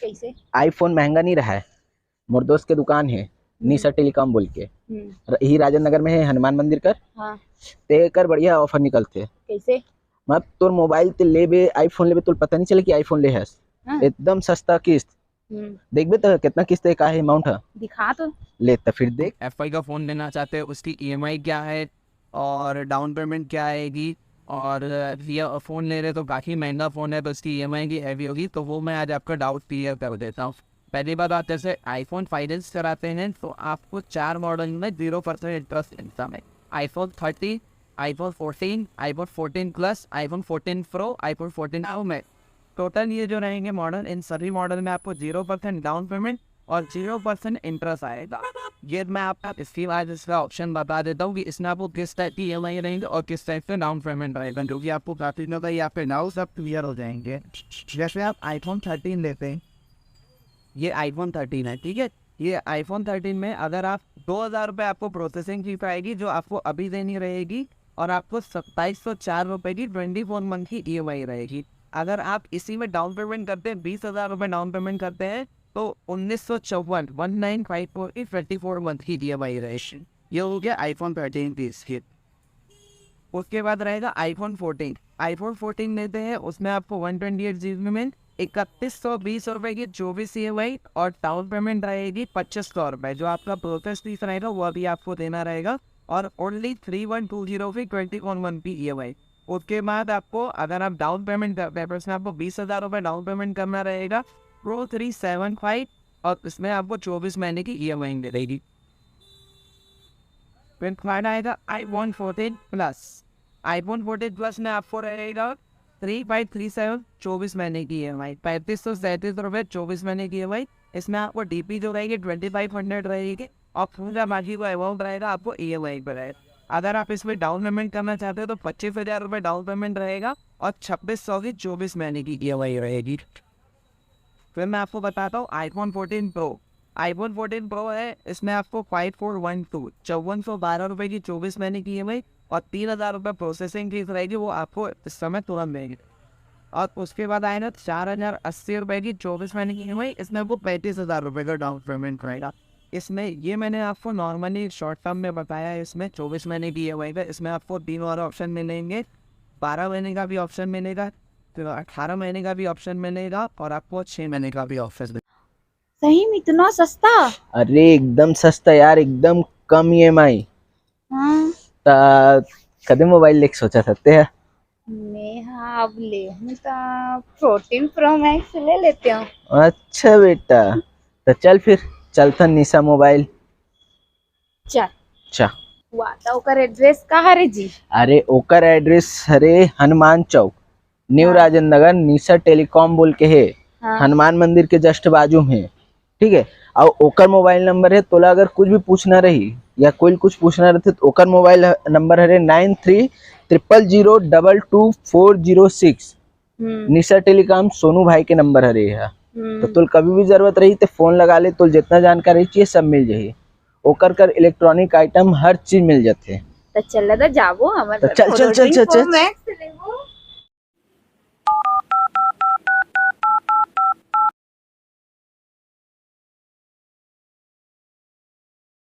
कैसे? आईफोन महंगा नहीं रहा है, मोर दोस्त के दुकान है निशा टेलीकॉम बोल के, यही राजन नगर में है, हनुमान मंदिर कर। हाँ। ते कर बढ़िया ऑफर निकलते। कैसे? मतलब तोर मोबाइल ते लेबे, आईफोन लेबे, तो पता नहीं चले कि आईफोन ले हस। हाँ। एकदम सस्ता किस्त। देखबे तो कितना किस्त है, का है अमाउंट है, दिखा तो। ले तो फिर देख। एफ का फ़ोन लेना चाहते हैं, उसकी ईएमआई क्या है और डाउन पेमेंट क्या आएगी, और ये फ़ोन ले रहे तो काफ़ी महंगा फ़ोन है तो उसकी ईएमआई की हैवी होगी, तो वो मैं आज आपका डाउट क्लियर कर देता हूँ। पहली बात, आप जैसे आईफोन फाइनेंस कराते हैं तो आपको 4 मॉडल में 0% इंटरेस्ट मिलता है। iPhone 30, iPhone 14, iPhone 14 plus, iPhone 14 pro, iPhone 14 pro में टोटल ये जो रहेंगे मॉडल, इन सभी मॉडल में आपको 0% डाउन पेमेंट और 0% इंटरेस्ट आएगा। ये मैं आपका इसकी बाद इसका ऑप्शन बता देता हूँ कि इसमें आपको किस टाइप की ईएमआई रहेंगे और किस टाइप से डाउन पेमेंट रहेगा, क्योंकि आपको काफ़ी दिनों तक यहाँ पे डाउट सब क्लियर हो जाएंगे। जैसे आप आईफोन 13 लेते हैं, ये आईफोन 13 है, ठीक है। ये आईफोन 13 में अगर आप 2000 रुपये आपको प्रोसेसिंग फीस आएगी जो आपको अभी देनी रहेगी, और आपको 2704 रुपये की 24 मंथ की ईएमआई रहेगी। अगर आप इसी में डाउन पेमेंट करते हैं, 20,000 रुपये डाउन पेमेंट करते हैं, तो 1954 की 24 मंथ की ईएमआई रहेगी। ये हो गया आईफोन 13 की स्कीम। उसके बाद रहेगा आईफोन 14। आईफोन 14 लेते हैं, उसमें आपको 128 GB में 3120 रुपये की 24 ईएमआई और डाउन पेमेंट रहेगी 2500 रुपये। जो आपका प्रोसेस फीस रहेगा वो अभी आपको देना रहेगा, और ओनली 3120 की 21 मंथ की ईएमआई। उसके बाद आपको, अगर आप डाउन पेमेंट करते हैं, उसमें आपको 20,000 रुपये डाउन पेमेंट करना रहेगा, प्रो 375, और इसमें आपको 24 महीने की ईएमआई मिलेगी। फिर फाइनल आएगा आईफोन 14 प्लस। आईफोन 14 प्लस में आपको रहेगा 3537, 24 महीने की ईएमआई, 3537 रुपये 24 महीने की ईएमआई। इसमें आपको डीपी जो रहेगी 2500 रहेगी, और पूरा बाकी को अमाउंट रहेगा आपको ईएमआई पर रहेगा। अगर आप इसमें डाउन पेमेंट करना चाहते हो तो 25,000 रुपये डाउन पेमेंट रहेगा, और 2600 की 24 महीने की ईएमआई रहेगी। फिर मैं आपको बताता हूँ आईफोन 14 प्रो। आईफोन 14 प्रो है, इसमें आपको 5412, 5412 रुपये की 24 महीने की ईएमआई और 3,000 रुपये प्रोसेसिंग फीस रहेगी, वो आपको इस समय तुरंत देंगे। और उसके बाद आए ना 4,080 रुपये की 24 महीने की ईएमआई, इसमें वो 35,000 रुपये का डाउन पेमेंट रहेगा। इसमें ये मैंने आपको नॉर्मली शॉर्ट टर्म में बताया है, इसमें 24 महीने की ईएमआई का, इसमें आपको 3 और ऑप्शन मिलेंगे, 12 महीने का भी ऑप्शन मिलेगा, तो 18 महीने का भी ऑप्शन मिलेगा, और आपको 6 महीने का भी ऑप्शन मिलेगा। सही में इतना सस्ता? अरे एकदम सस्ता यार, एकदम कम ईएमआई। हाँ। कदम मोबाइल लेके सोचा सकते हैं। मैं अब ले हूँ तो 14 प्रो मैक्स ले लेते हूँ। अच्छा बेटा, तो चल फिर चलता निशा मोबाइल। चल। अच्छा, वाता ओकर एड्रेस कहाँ रे जी? अरे ओकर एड्रेस हरे हनुमान चौक, न्यू हाँ। राजन नगर, निशा टेलीकॉम बोल के है। हाँ। हनुमान मंदिर के जस्ट बाजू में, ठीक है। और ओकर मोबाइल नंबर है, तोला अगर कुछ भी पूछना रही या कोई कुछ पूछना रहते तो ओकर मोबाइल नंबर है 9300022406। निशा टेलीकॉम सोनू भाई के नंबर है यह। तो तुल कभी भी जरूरत रही तो फोन लगा ले, तुल जितना जानकारी चाहिए सब मिल जाही। ओकर कर इलेक्ट्रॉनिक आइटम हर चीज मिल जाते। तो चल तो जाबो हमर तो चल चल चल चल चल। मैक्स लेबो।